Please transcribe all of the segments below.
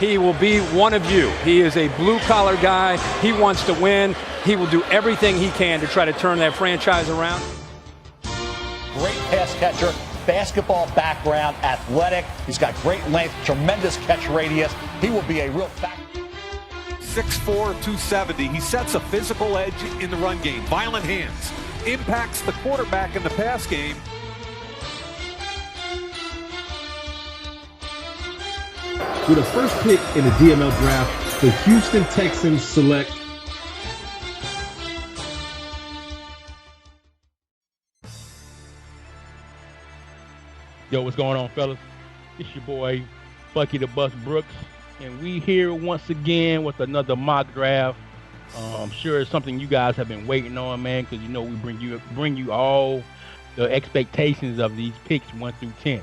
He will be one of you. He is a blue-collar guy. He wants to win. He will do everything he can to try to turn that franchise around. Great pass catcher, basketball background, athletic. He's got great length, tremendous catch radius. He will be a real factor. 6'4", 270. He sets a physical edge in the run game. Violent hands. Impacts the quarterback in the pass game. With the first pick in the DML draft, the Houston Texans select Yo, what's going on, fellas? It's your boy, Bucky the Bus Brooks, and we here once again with another mock draft. I'm sure it's something you guys have been waiting on, man, because you know we bring you all the expectations of these picks 1 through 10.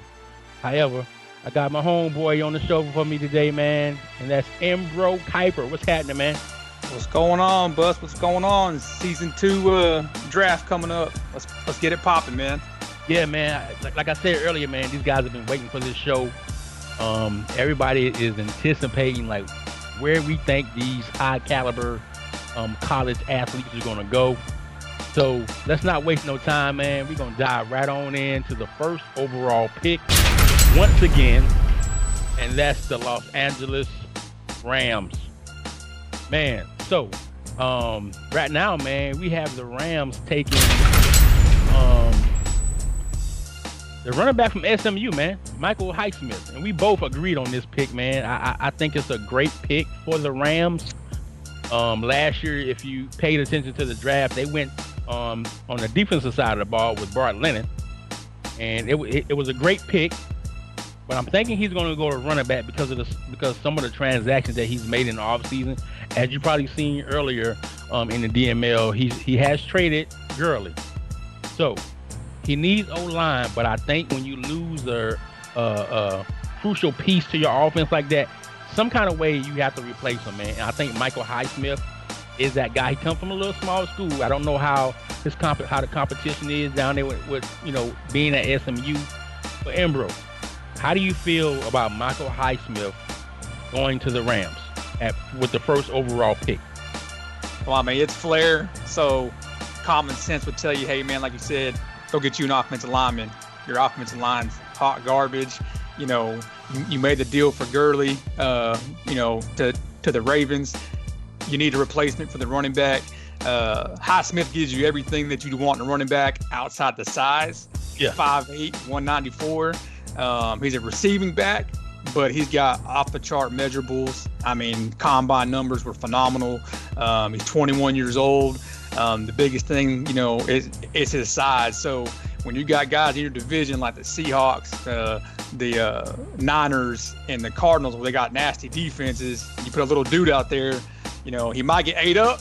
However, I got my homeboy on the show for me today, man, and that's Embro Kuiper. What's happening, man? What's going on, Bus? What's going on? Season 2 draft coming up. Let's get it popping, man. Yeah, man. Like I said earlier, man, these guys have been waiting for this show. Everybody is anticipating like where we think these high caliber college athletes are gonna go. So let's not waste no time, man. We're gonna dive right on into the first overall pick once again, and that's the Los Angeles Rams. Man, so right now, man, we have the Rams taking the running back from SMU, man, Michael Highsmith, and we both agreed on this pick, man. I think it's a great pick for the Rams. Last year, if you paid attention to the draft, they went on the defensive side of the ball with Bart Lennon, and it was a great pick. But I'm thinking he's going to go to running back because some of the transactions that he's made in the offseason. As you probably seen earlier in the DML, he has traded Gurley. So he needs O-line, but I think when you lose a crucial piece to your offense like that, some kind of way you have to replace him, man. And I think Michael Highsmith is that guy. He comes from a little small school. I don't know how the competition is down there with being at SMU. But Embro, how do you feel about Michael Highsmith going to the Rams with the first overall pick? Well, I mean, it's Flair, so common sense would tell you, hey, man, like you said, go get you an offensive lineman. Your offensive line's hot garbage. You made the deal for Gurley, to the Ravens. You need a replacement for the running back. Highsmith gives you everything that you want in a running back outside the size. Yeah. 5'8", 194. He's a receiving back, but he's got off-the-chart measurables. I mean, combine numbers were phenomenal. He's 21 years old. The biggest thing, is his size. So when you got guys in your division like the Seahawks, the Niners, and the Cardinals, where they got nasty defenses, you put a little dude out there, he might get ate up,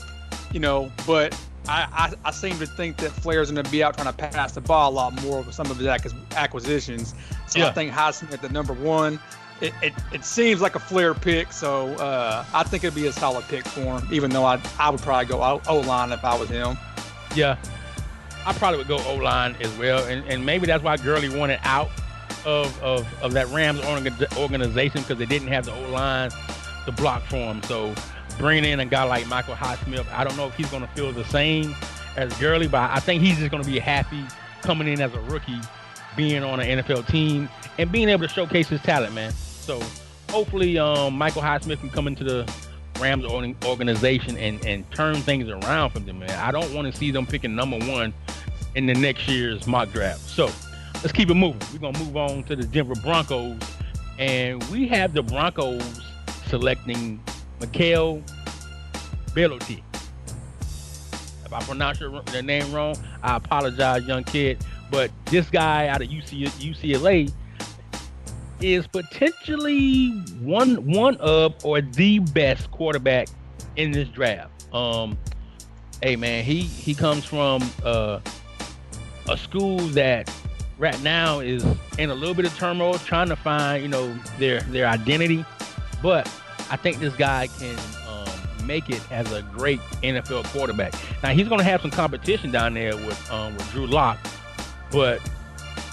but I seem to think that Flair's going to be out trying to pass the ball a lot more with some of his acquisitions. So yeah. I think Highsmith at the number 1. It seems like a Flair pick, so I think it'd be a solid pick for him, even though I would probably go O-line if I was him. Yeah, I probably would go O-line as well, and maybe that's why Gurley wanted out of that Rams organization, because they didn't have the O-line to block for him. So bringing in a guy like Michael Highsmith, I don't know if he's going to feel the same as Gurley, but I think he's just going to be happy coming in as a rookie, being on an NFL team, and being able to showcase his talent, man. So hopefully Michael Highsmith can come into the Rams organization and turn things around for them, man. I don't want to see them picking number 1 in the next year's mock draft. So let's keep it moving. We're going to move on to the Denver Broncos, and we have the Broncos selecting Mikael Belotti. If I pronounce your name wrong, I apologize, young kid. But this guy out of UCLA is potentially one of or the best quarterback in this draft. Hey man, he comes from a school that right now is in a little bit of turmoil, trying to find their identity. But I think this guy can make it as a great NFL quarterback. Now he's going to have some competition down there with Drew Lock, but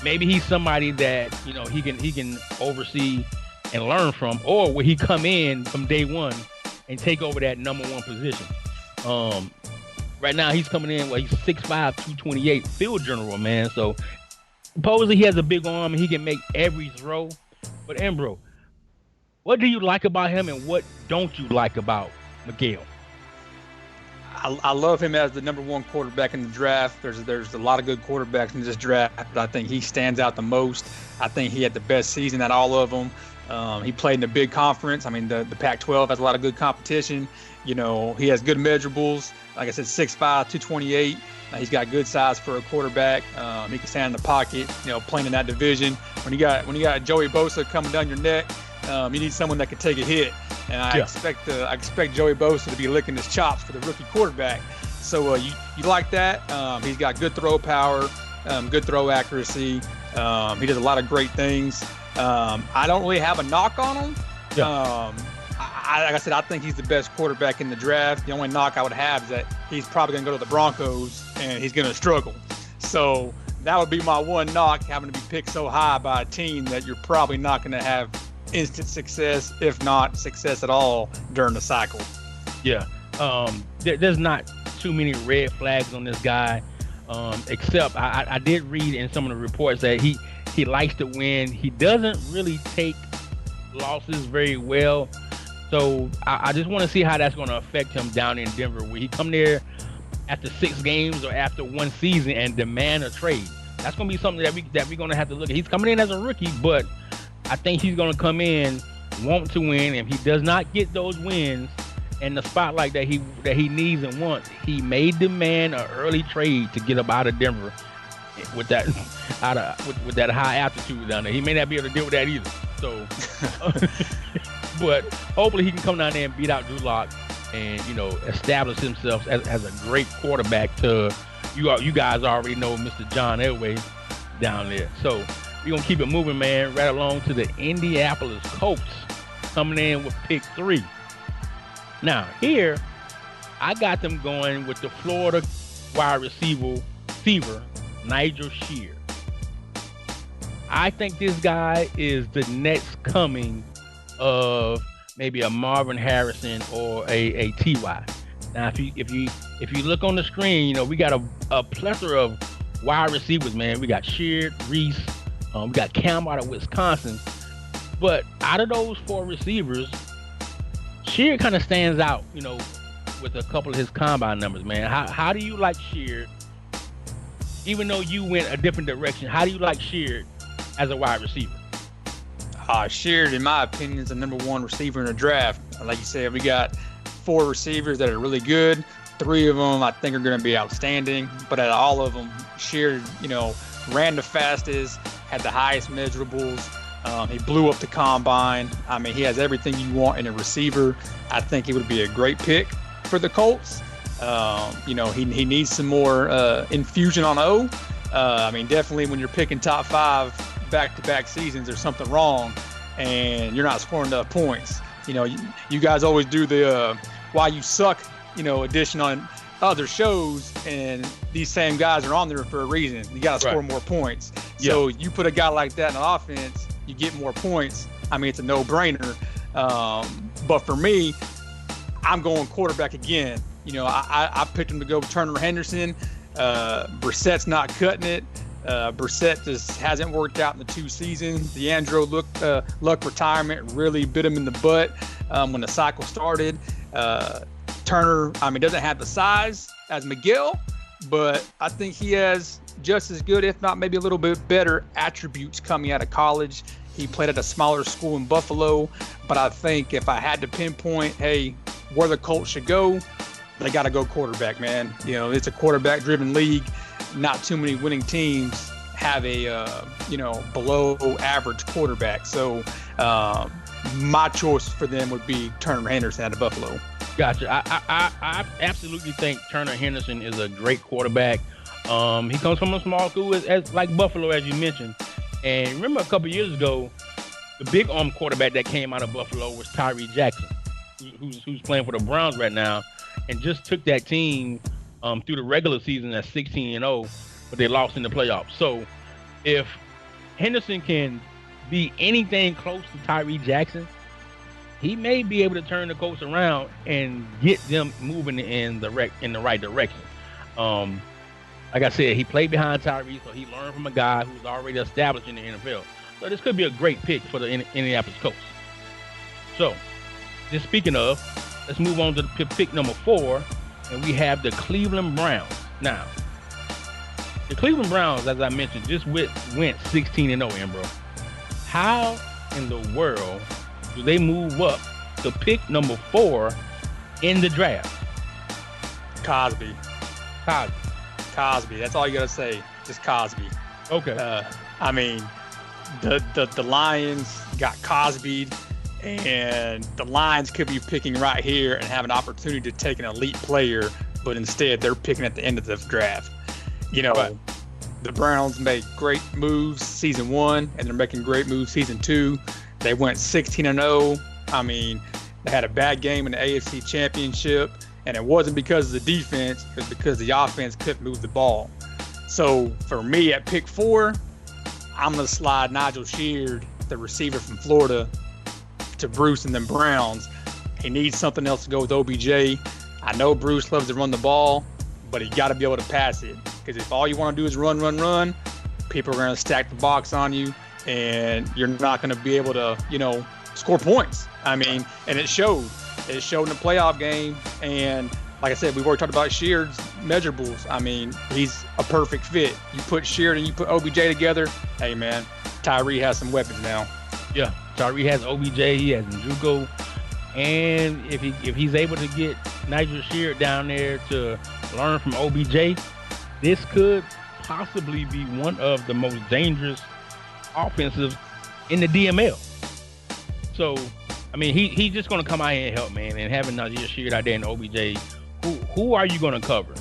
maybe he's somebody that he can oversee and learn from, or will he come in from day one and take over that number one position? Right now he's coming in, he's 6'5", 228 field general, man. So supposedly he has a big arm and he can make every throw. But Ambro, what do you like about him and what don't you like about Miguel? I love him as the number one quarterback in the draft. There's a lot of good quarterbacks in this draft, but I think he stands out the most. I think he had the best season at all of them. He played in a big conference. I mean, the Pac-12 has a lot of good competition. You know, he has good measurables. Like I said, 6'5", 228. He's got good size for a quarterback. He can stand in the pocket, you know, playing in that division. When you got Joey Bosa coming down your neck, you need someone that can take a hit. And I expect Joey Bosa to be licking his chops for the rookie quarterback. So you like that. He's got good throw power, good throw accuracy. He does a lot of great things. I don't really have a knock on him. Yeah. Like I said, I think he's the best quarterback in the draft. The only knock I would have is that he's probably going to go to the Broncos and he's going to struggle. So that would be my one knock, having to be picked so high by a team that you're probably not going to have instant success, if not success at all, during the cycle. Yeah. There's not too many red flags on this guy, except I did read in some of the reports that he likes to win. He doesn't really take losses very well. So I just want to see how that's going to affect him down in Denver. Will he come there after 6 games or after 1 season and demand a trade? That's going to be something that we're going to have to look at. He's coming in as a rookie, but I think he's going to come in, want to win. If he does not get those wins and the spotlight that he needs and wants, he may demand an early trade to get up out of Denver with that with that high altitude down there. He may not be able to deal with that either. So, but hopefully he can come down there and beat out Drew Lock and, you know, establish himself as a great quarterback to you guys already know Mr. John Elway down there. So we're going to keep it moving, man, right along to the Indianapolis Colts coming in with pick 3. Now, here, I got them going with the Florida wide receiver, Nigel Shear. I think this guy is the next coming of maybe a Marvin Harrison or a T.Y. Now, if you look on the screen, you know, we got a plethora of wide receivers, man. We got Sheard, Reese, we got Campbell out of Wisconsin. But out of those 4 receivers, Sheard kind of stands out, you know, with a couple of his combine numbers, man. How do you like Sheard? Even though you went a different direction, how do you like Sheard as a wide receiver? Sheard, in my opinion, is the number 1 receiver in the draft. Like you said, we got 4 receivers that are really good. 3 of them I think are going to be outstanding. But out of all of them, Sheard, you know, ran the fastest, had the highest measurables. He blew up the combine. I mean, he has everything you want in a receiver. I think he would be a great pick for the Colts. You know, he needs some more infusion on O. I mean, definitely when you're picking top 5 back-to-back seasons, there's something wrong, and you're not scoring enough points. You know, you guys always do the why you suck, you know, edition on other shows, and these same guys are on there for a reason. You got to score more points. Yeah. So you put a guy like that in offense, you get more points. I mean, it's a no-brainer. But for me, I'm going quarterback again. You know, I picked him to go with Turner Henderson. Brissett's not cutting it. Brissett just hasn't worked out in the 2 seasons. The Andrew Luck retirement really bit him in the butt when the cycle started. Turner, I mean, doesn't have the size as Miguel, but I think he has just as good, if not maybe a little bit better, attributes coming out of college. He played at a smaller school in Buffalo, but I think if I had to pinpoint, hey, where the Colts should go, they got to go quarterback, man. You know, it's a quarterback-driven league. Not too many winning teams have a, you know, below-average quarterback. So my choice for them would be Turner Henderson out of Buffalo. Gotcha. I absolutely think Turner Henderson is a great quarterback. He comes from a small school as like Buffalo, as you mentioned. And remember a couple years ago, the big arm quarterback that came out of Buffalo was Tyree Jackson, who's playing for the Browns right now, and just took that team through the regular season at 16-0, but they lost in the playoffs. So if Henderson can be anything close to Tyree Jackson, he may be able to turn the Colts around and get them moving in the right direction. Like I said, he played behind Tyree, so he learned from a guy who's already established in the NFL. So this could be a great pick for the Indianapolis Colts. So, just speaking of, let's move on to pick number 4, and we have the Cleveland Browns. Now, the Cleveland Browns, as I mentioned, just went 16-0, bro. How in the world do they move up to pick number 4 in the draft? Cosby. That's all you gotta say. Just Cosby. Okay. I mean, the Lions got Cosby, and the Lions could be picking right here and have an opportunity to take an elite player, but instead they're picking at the end of the draft. You know, right. The Browns made great moves season 1, and they're making great moves season 2. They went 16-0. I mean, they had a bad game in the AFC Championship, and it wasn't because of the defense, it was because the offense couldn't move the ball. So for me at pick 4, I'm going to slide Nigel Sheard, the receiver from Florida, to Bruce and the Browns. He needs something else to go with OBJ. I know Bruce loves to run the ball, but he got to be able to pass it. Because if all you want to do is run, people are going to stack the box on you, and you're not going to be able to, score points. I mean, and it showed. It showed in the playoff game. And like I said, we've already talked about Sheard's measurables. I mean, he's a perfect fit. You put Sheard and you put OBJ together, hey, man, Tyree has some weapons now. Yeah, Tyree has OBJ, he has Njoku, and if he's able to get Nigel Sheard down there to learn from OBJ, this could possibly be one of the most dangerous offensives in the DML. So, I mean, he's just going to come out here and help, man, and having Nigel Sheard out there and OBJ, who are you going to cover?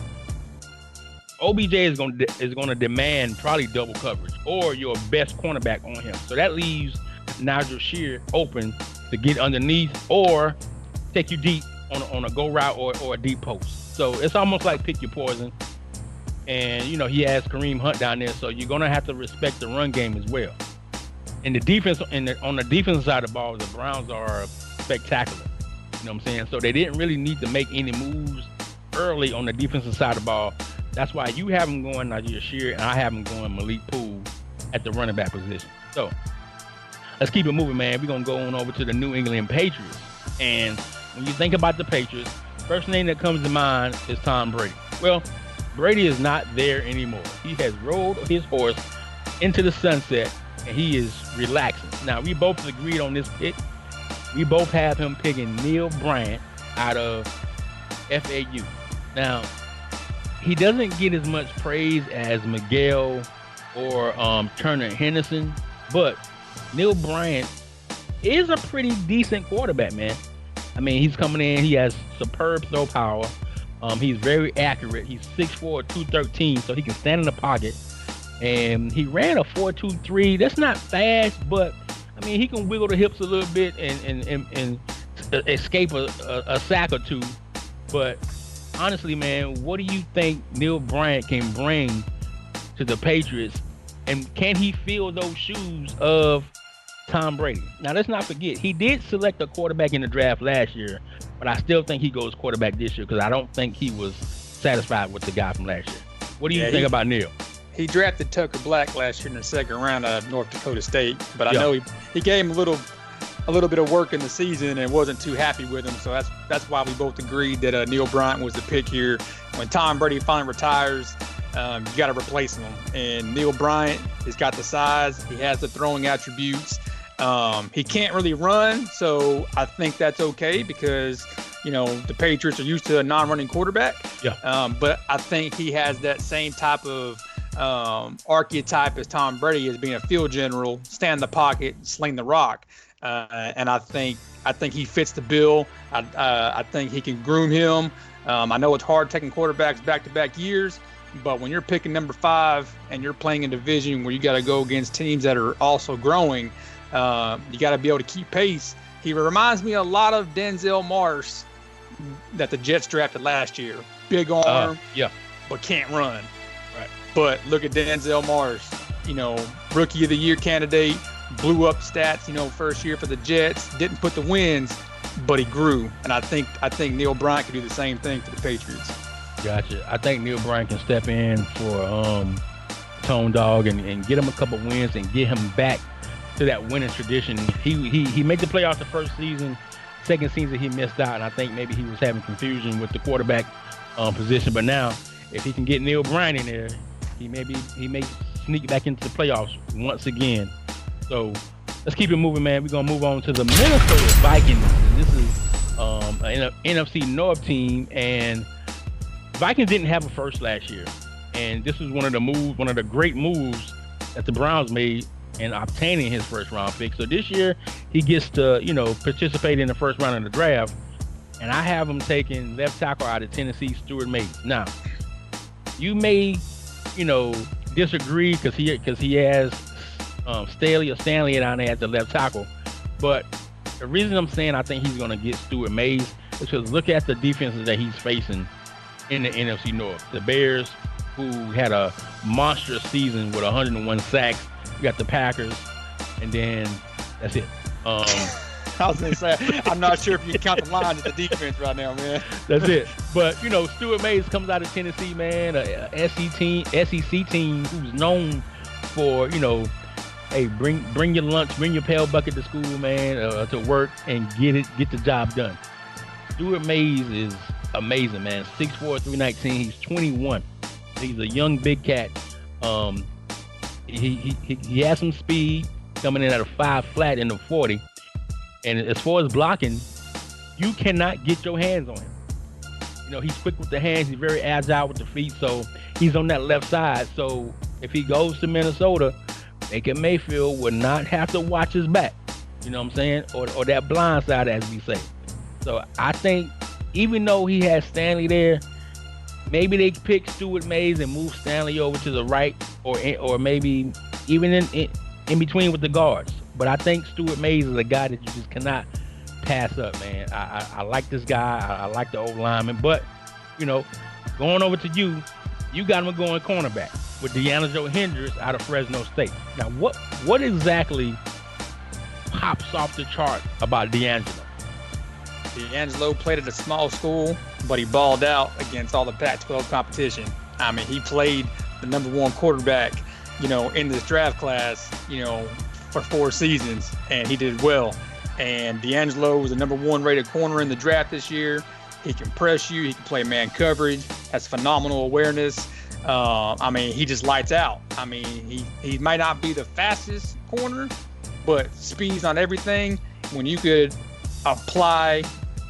OBJ is going to demand probably double coverage or your best cornerback on him. So that leaves Nigel Sheard open to get underneath or take you deep on a go route or a deep post. So it's almost like pick your poison. And, he has Kareem Hunt down there, so you're going to have to respect the run game as well. And the defense, on the defensive side of the ball, the Browns are spectacular. You know what I'm saying? So they didn't really need to make any moves early on the defensive side of the ball. That's why you have them going Najee Sheard, and I have them going Malik Poole at the running back position. So let's keep it moving, man. We're going to go on over to the New England Patriots. And when you think about the Patriots, first name that comes to mind is Tom Brady. Well, Brady is not there anymore. He has rolled his horse into the sunset, and he is relaxing. Now, we both agreed on this pick. We both have him picking Neil Bryant out of FAU. Now, he doesn't get as much praise as Miguel or Turner Henderson, but Neil Bryant is a pretty decent quarterback, man. I mean, he's coming in. He has superb throw power. He's very accurate. He's 6'4", 213, so he can stand in the pocket. And he ran a 4.23. That's not fast, but I mean, he can wiggle the hips a little bit and escape a sack or two. But honestly, man, what do you think Neil Bryant can bring to the Patriots? And can he fill those shoes of Tom Brady? Now, let's not forget, he did select a quarterback in the draft last year, but I still think he goes quarterback this year because I don't think he was satisfied with the guy from last year. What do you think about Neil? He drafted Tucker Black last year in the second round out of North Dakota State, but I know he gave him a little bit of work in the season and wasn't too happy with him. So that's why we both agreed that Neil Bryant was the pick here. When Tom Brady finally retires, you got to replace him. And Neil Bryant has got the size. He has the throwing attributes. He can't really run, so I think that's okay because, the Patriots are used to a non-running quarterback. Yeah. But I think he has that same type of archetype as Tom Brady as being a field general, stand in the pocket, sling the rock. And I think he fits the bill. I think he can groom him. I know it's hard taking quarterbacks back-to-back years, but when you're picking number 5 and you're playing a division where you got to go against teams that are also growing, you got to be able to keep pace. He reminds me a lot of Denzel Marsh that the Jets drafted last year. Big arm, but can't run. Right. But look at Denzel Marsh, Rookie of the Year candidate, blew up stats, first year for the Jets, didn't put the wins, but he grew. And I think Neil Bryant can do the same thing for the Patriots. Gotcha. I think Neil Bryant can step in for Tone Dog and get him a couple wins and get him back to that winning tradition. He made the playoffs the first season. Second season he missed out, and I think maybe he was having confusion with the quarterback position. But now, if he can get Neil Bryant in there, he may sneak back into the playoffs once again. So let's keep it moving, man. We're gonna move on to the Minnesota Vikings. And this is an NFC North team, and Vikings didn't have a first last year, and this was one of the great moves that the Browns made in obtaining his first round pick. So this year he gets to, participate in the first round of the draft, and I have him taking left tackle out of Tennessee, Stuart Mays. Now, you may, disagree because he has Stanley down there at the left tackle, but the reason I'm saying I think he's going to get Stuart Mays is because look at the defenses that he's facing in the NFC North. The Bears, who had a monstrous season with 101 sacks. You got the Packers, and then that's it. I was going to say, I'm not sure if you can count the Lions at the defense right now, man. That's it. But, Stuart Mays comes out of Tennessee, man, a SEC team who's known for, hey, bring your lunch, bring your pail bucket to school, man, to work and get the job done. Stuart Mays is amazing, man. 6'4", 319. He's 21. He's a young big cat. He has some speed coming in at a 5 flat in the 40. And as far as blocking, you cannot get your hands on him. He's quick with the hands. He's very agile with the feet. So he's on that left side. So if he goes to Minnesota, Baker Mayfield will not have to watch his back. You know what I'm saying? Or that blind side, as we say. So I think even though he has Stanley there, maybe they pick Stuart Mays and move Stanley over to the right, or maybe even in between with the guards. But I think Stuart Mays is a guy that you just cannot pass up, man. I like this guy. I like the old lineman. But, going over to you got him going cornerback with D'Angelo Hendricks out of Fresno State. Now, what exactly pops off the chart about D'Angelo? D'Angelo played at a small school, but he balled out against all the Pac-12 competition. I mean, he played the number one quarterback, in this draft class, for 4 seasons, and he did well. And D'Angelo was the number 1 rated corner in the draft this year. He can press you. He can play man coverage. Has phenomenal awareness. He just lights out. He might not be the fastest corner, but speed's on everything. When you could apply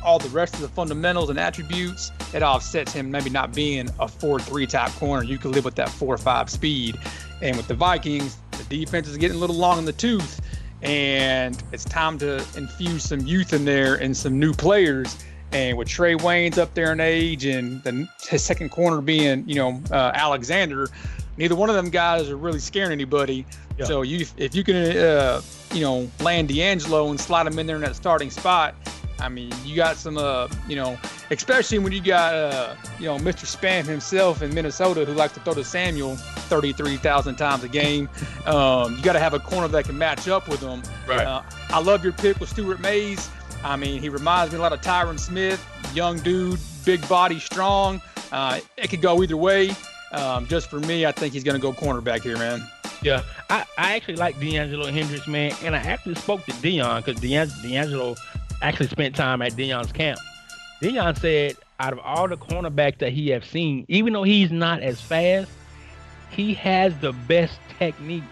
all the rest of the fundamentals and attributes, it offsets him maybe not being a 4-3 type corner. You can live with that 4-5 speed. And with the Vikings, the defense is getting a little long in the tooth, and it's time to infuse some youth in there and some new players. And with Trey Waynes up there in age and his second corner being, Alexander, neither one of them guys are really scaring anybody. Yeah. So if you can, land D'Angelo and slide him in there in that starting spot, you got some, especially when you got, Mr. Spam himself in Minnesota who likes to throw to Samuel 33,000 times a game. You got to have a corner that can match up with him. Right. I love your pick with Stuart Mays. He reminds me a lot of Tyron Smith, young dude, big body, strong. It could go either way. Just for me, I think he's going to go cornerback here, man. Yeah, I actually like D'Angelo Hendricks, man, and I actually spoke to Deion because D'Angelo actually spent time at Deion's camp. Deion said out of all the cornerbacks that he has seen, even though he's not as fast, he has the best technique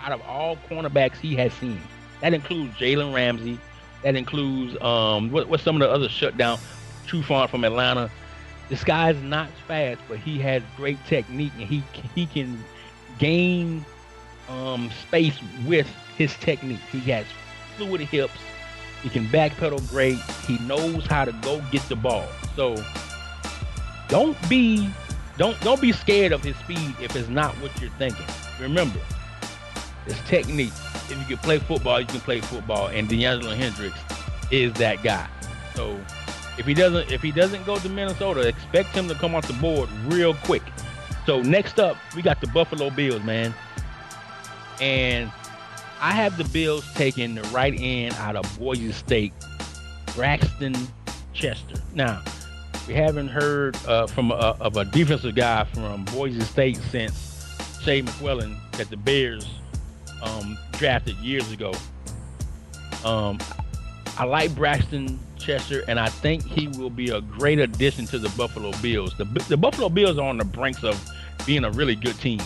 out of all cornerbacks he has seen. That includes Jalen Ramsey. That includes what's some of the other shutdown, Trufant from Atlanta. This guy's not fast, but he has great technique, and he can gain space with his technique. He has fluid hips. He can backpedal great. He knows how to go get the ball. So don't be scared of his speed if it's not what you're thinking. Remember, it's technique. If you can play football, you can play football, and D'Angelo Hendricks is that guy. So if he doesn't go to Minnesota, expect him to come off the board real quick. So next up, we got the Buffalo Bills, man. And I have the Bills taking the right end out of Boise State, Braxton Chester. Now, we haven't heard of a defensive guy from Boise State since Shea McClellan that the Bears drafted years ago. I like Braxton Chester, and I think he will be a great addition to the Buffalo Bills. The Buffalo Bills are on the brinks of being a really good team,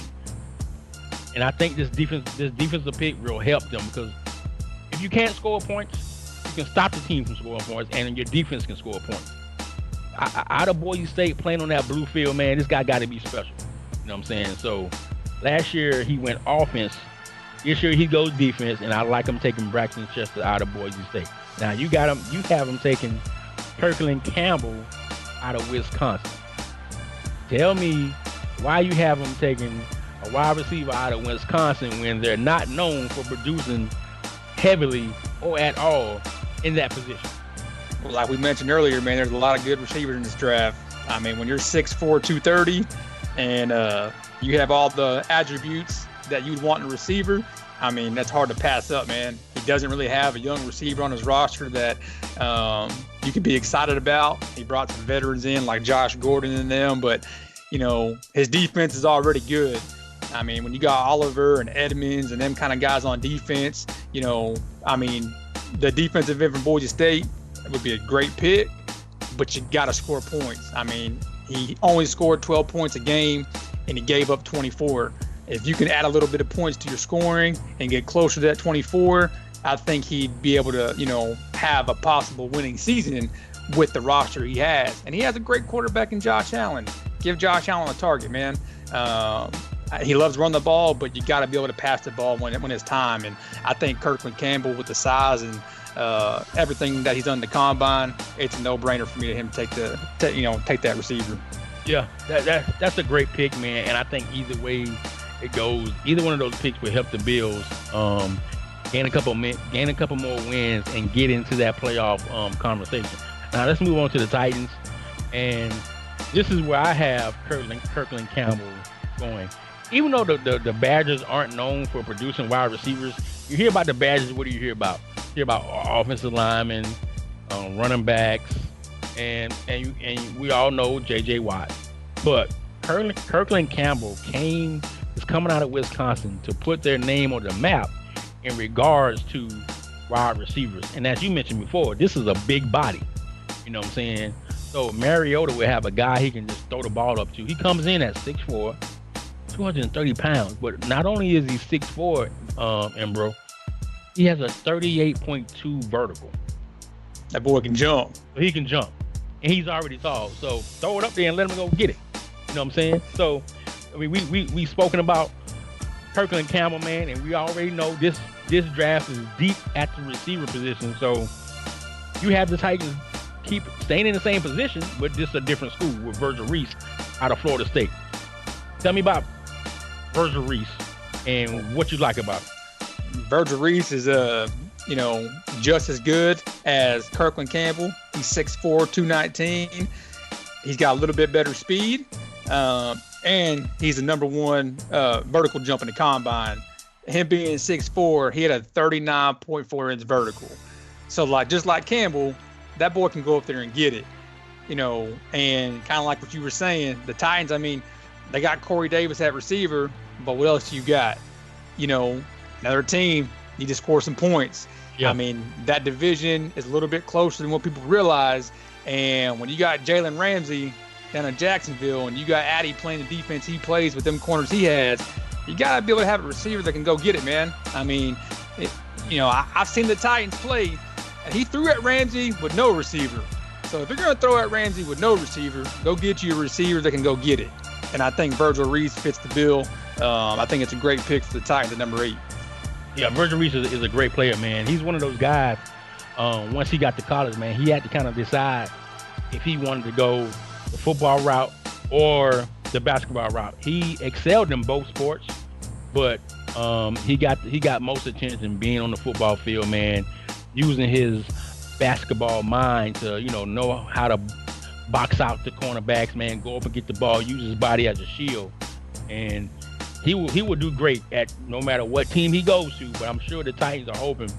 and I think this defensive pick will help them, because if you can't score points, you can stop the team from scoring points, and your defense can score points. Out of Boise State, playing on that blue field, man, this guy got to be special. You know what I'm saying? So last year he went offense. This year he goes defense, and I like him taking Braxton Chester out of Boise State. Now you have him taking Kirkland Campbell out of Wisconsin. Tell me why you have him taking a wide receiver out of Wisconsin when they're not known for producing heavily or at all in that position. Well, like we mentioned earlier, man, there's a lot of good receivers in this draft. I mean, when you're 6'4", 230, and you have all the attributes that you'd want in a receiver, I mean, that's hard to pass up, man. He doesn't really have a young receiver on his roster that you can be excited about. He brought some veterans in like Josh Gordon and them, but, you know, his defense is already good. I mean, when you got Oliver and Edmonds and them kind of guys on defense, you know, I mean, the defensive end from Boise State would be a great pick, but you got to score points. I mean, he only scored 12 points a game, and he gave up 24. If you can add a little bit of points to your scoring and get closer to that 24, I think he'd be able to, you know, have a possible winning season with the roster he has. And he has a great quarterback in Josh Allen. Give Josh Allen a target, man. He loves running the ball, but you got to be able to pass the ball when it's time. And I think Kirkland Campbell, with the size and everything that he's done in the combine, it's a no-brainer for me to him take that receiver. Yeah, that's a great pick, man. And I think either way it goes, either one of those picks will help the Bills gain a couple more wins and get into that playoff conversation. Now let's move on to the Titans, and this is where I have Kirkland Campbell going. Even though the Badgers aren't known for producing wide receivers, you hear about the Badgers. What do you hear about? You hear about offensive linemen, running backs, and we all know J.J. Watt. But Kirkland Campbell is coming out of Wisconsin to put their name on the map in regards to wide receivers. And as you mentioned before, this is a big body. You know what I'm saying? So Mariota will have a guy he can just throw the ball up to. He comes in at 6'4", 230 pounds. But not only is he 6'4", Embro, he has a 38.2 vertical. That boy can jump. So he can jump. And he's already tall. So throw it up there and let him go get it. You know what I'm saying? So, I mean, we spoken about Kirkland Campbell, man, and we already know this draft is deep at the receiver position. So you have the Titans keep staying in the same position, but just a different school with Virgil Reese out of Florida State. Tell me about Virgil Reese and what you like about him. Virgil Reese is just as good as Kirkland Campbell. He's 6'4", 219. He's got a little bit better speed. And he's the number one vertical jump in the combine. Him being 6'4", he had a 39.4 inch vertical. So just like Campbell, that boy can go up there and get it, and kind of like what you were saying, the Titans, I mean, they got Corey Davis at receiver, but what else you got? Another team need to score some points. Yeah. I mean, that division is a little bit closer than what people realize. And when you got Jalen Ramsey down in Jacksonville and you got Addy playing the defense he plays with them corners he has, you got to be able to have a receiver that can go get it, man. I mean, I've seen the Titans play, and he threw at Ramsey with no receiver. So if you're going to throw at Ramsey with no receiver, go get you a receiver that can go get it. And I think Virgil Reese fits the bill. I think it's a great pick for the Titans at number 8. Yeah, Virgil Reese is a great player, man. He's one of those guys, once he got to college, man, he had to kind of decide if he wanted to go the football route or the basketball route. He excelled in both sports, but he got most attention being on the football field, man, using his basketball mind to, know how to box out the cornerbacks, man, go up and get the ball, use his body as a shield. And he will do great at no matter what team he goes to. But I'm sure the Titans are hoping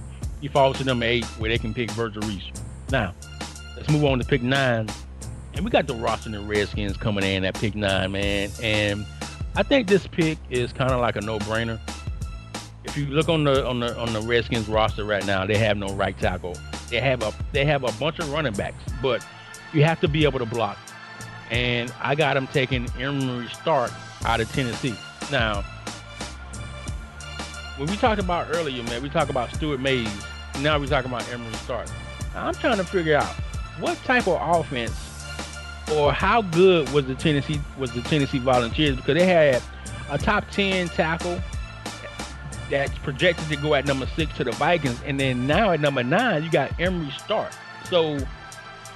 he falls to number 8 where they can pick Virgil Reese. Now, let's move on to pick 9. And we got the Washington Redskins coming in at pick 9, man. And I think this pick is kind of like a no-brainer. If you look on the Redskins roster right now, they have no right tackle. They have a bunch of running backs, but you have to be able to block. And I got them taking Emery Stark out of Tennessee. Now, when we talked about earlier, man, we talked about Stuart Mays. Now we're talking about Emery Stark. Now, I'm trying to figure out what type of offense or how good was the Tennessee Volunteers, because they had a top 10 tackle that's projected to go at number 6 to the Vikings, and then now at number 9 you got Emery Stark. So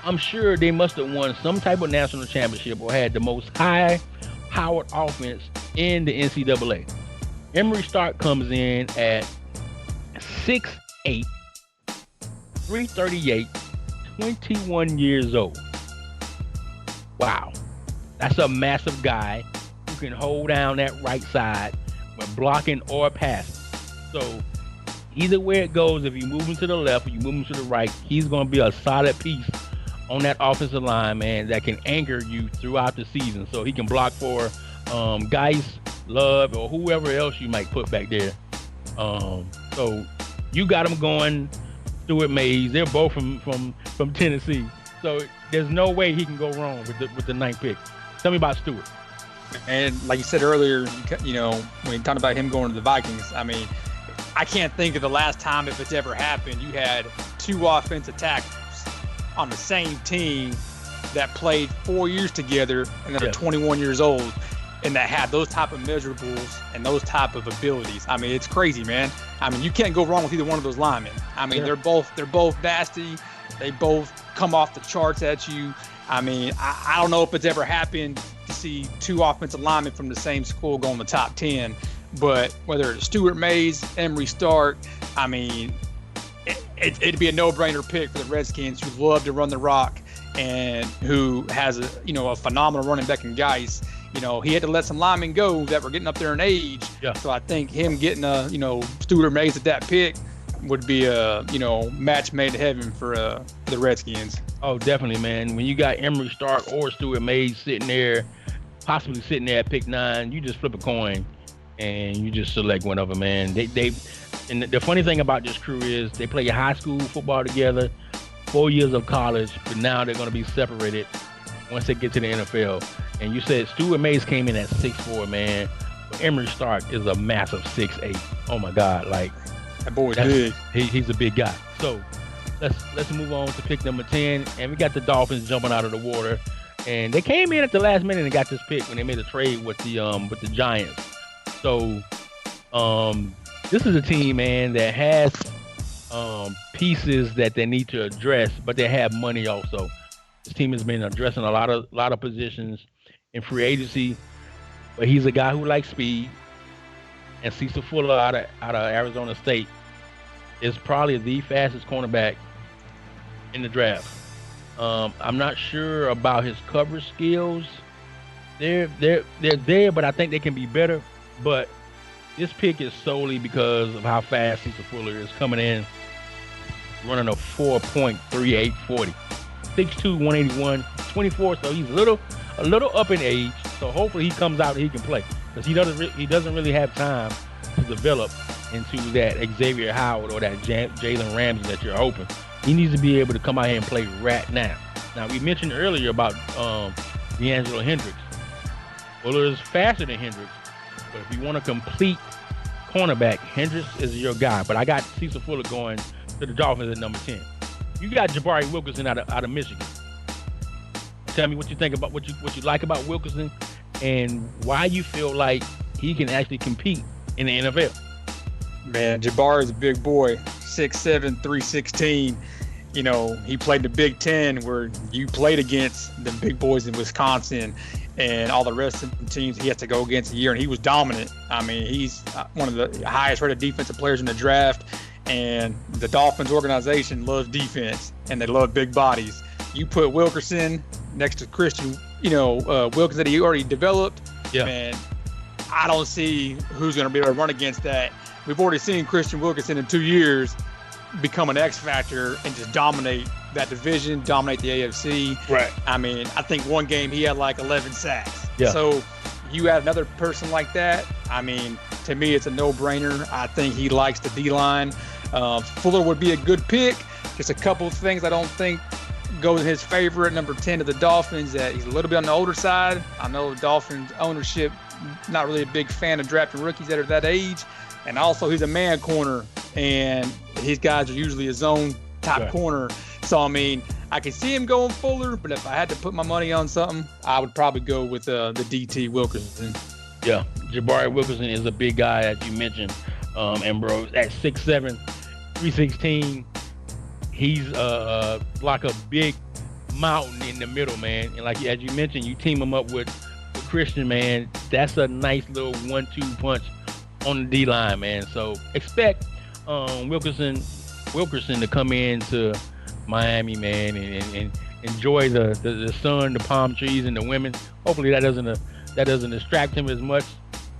I'm sure they must have won some type of national championship or had the most high-powered offense in the NCAA. Emery Stark comes in at 6'8", 338, 21 years old. Wow, that's a massive guy who can hold down that right side when blocking or passing. So either way it goes, if you move him to the left or you move him to the right, he's going to be a solid piece on that offensive line, man, that can anchor you throughout the season. So he can block for Geis, Love, or whoever else you might put back there. So you got him going. Stuart Mays, they're both from Tennessee. So there's no way he can go wrong with the 9th pick. Tell me about Stuart. And like you said earlier, you know, when you talked about him going to the Vikings, I mean, I can't think of the last time, if it's ever happened, you had 2 offensive tackles on the same team that played 4 years together and that are 21 years old and that had those type of measurables and those type of abilities. I mean, it's crazy, man. I mean, you can't go wrong with either one of those linemen. I mean, they're both nasty. They both come off the charts at you. I mean, I don't know if it's ever happened to see 2 offensive linemen from the same school go in the top 10, but whether it's Stuart Mays, Emery Stark, I mean, it'd be a no-brainer pick for the Redskins, who love to run the rock and who has a phenomenal running back in Geis. You know, he had to let some linemen go that were getting up there in age. Yeah. So I think him getting Stuart Mays at that pick would be a match made in heaven for the Redskins. Oh, definitely, man. When you got Emery Stark or Stuart Mays possibly sitting there at pick 9, you just flip a coin and you just select one of them, man. And the funny thing about this crew is they play high school football together, 4 years of college, but now they're going to be separated once they get to the NFL. And you said Stuart Mays came in at 6'4", man. But Emery Stark is a massive 6'8". Oh my God, like that boy's big. He's a big guy. So let's move on to pick number 10, and we got the Dolphins jumping out of the water. And they came in at the last minute and got this pick when they made a trade with the Giants. So this is a team, man, that has pieces that they need to address, but they have money also. This team has been addressing a lot of positions in free agency, but he's a guy who likes speed. And Cecil Fuller out of Arizona State is probably the fastest cornerback in the draft. I'm not sure about his coverage skills. They're there, but I think they can be better. But this pick is solely because of how fast Cecil Fuller is coming in, running a 4.38 40. 6'2", 181, 24, so he's a little up in age. So hopefully he comes out and he can play, because he doesn't really have time to develop into that Xavier Howard or that Jalen Ramsey that you're hoping. He needs to be able to come out here and play right now. Now, we mentioned earlier about D'Angelo Hendricks. Fuller is faster than Hendricks, but if you want a complete cornerback, Hendricks is your guy. But I got Cecil Fuller going to the Dolphins at number 10. You got Jabari Wilkerson out of Michigan. Tell me what you think about what you like about Wilkerson and why you feel like he can actually compete in the NFL. Man, Jabari is a big boy, 6'7", 316. You know, he played the Big Ten, where you played against the big boys in Wisconsin and all the rest of the teams he has to go against a year, and he was dominant. I mean, he's one of the highest rated defensive players in the draft, and the Dolphins organization loves defense, and they love big bodies. You put Wilkerson next to Christian, Wilkins that he already developed, man, I don't see who's going to be able to run against that. We've already seen Christian Wilkinson in 2 years become an X factor and just dominate that division, dominate the AFC. Right. I mean, I think one game he had like 11 sacks. Yeah. So you add another person like that, I mean, to me, it's a no-brainer. I think he likes the D-line. Fuller would be a good pick. Just a couple of things I don't think go in his favor at number 10 to the Dolphins, that he's a little bit on the older side. I know Dolphins ownership, not really a big fan of drafting rookies that are that age. And also he's a man corner, and his guys are usually a zone top corner. So, I mean, I can see him going Fuller, but if I had to put my money on something, I would probably go with the DT Wilkerson. Yeah, Jabari Wilkerson is a big guy, as you mentioned. And bro, at 6'7", 316, he's like a big mountain in the middle, man. And like as you mentioned, you team him up with Christian, man. That's a nice little 1-2 punch on the D line, man. So expect Wilkerson to come into Miami, man, and enjoy the sun, the palm trees, and the women. Hopefully that doesn't distract him as much.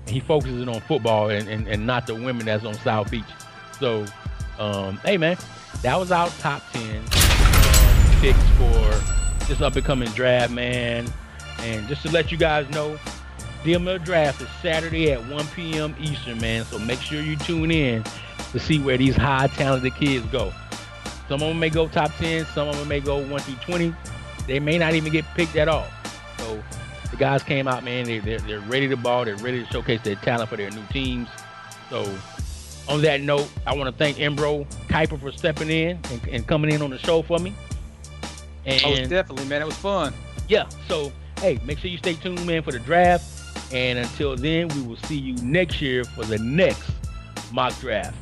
He focuses on football and not the women that's on South Beach. So, hey, man, that was our top 10 picks for this up-and-coming draft, man. And just to let you guys know, DML Draft is Saturday at 1 p.m. Eastern, man. So make sure you tune in to see where these high talented kids go. Some of them may go top 10, some of them may go 1 through 20. They may not even get picked at all. So the guys came out, man. They're ready to ball. They're ready to showcase their talent for their new teams. So on that note, I want to thank Embro Kuiper for stepping in and coming in on the show for me. And Oh, definitely, man. It was fun. yeah, so hey, make sure you stay tuned, man, for the draft. And until then, we will see you next year for the next mock draft.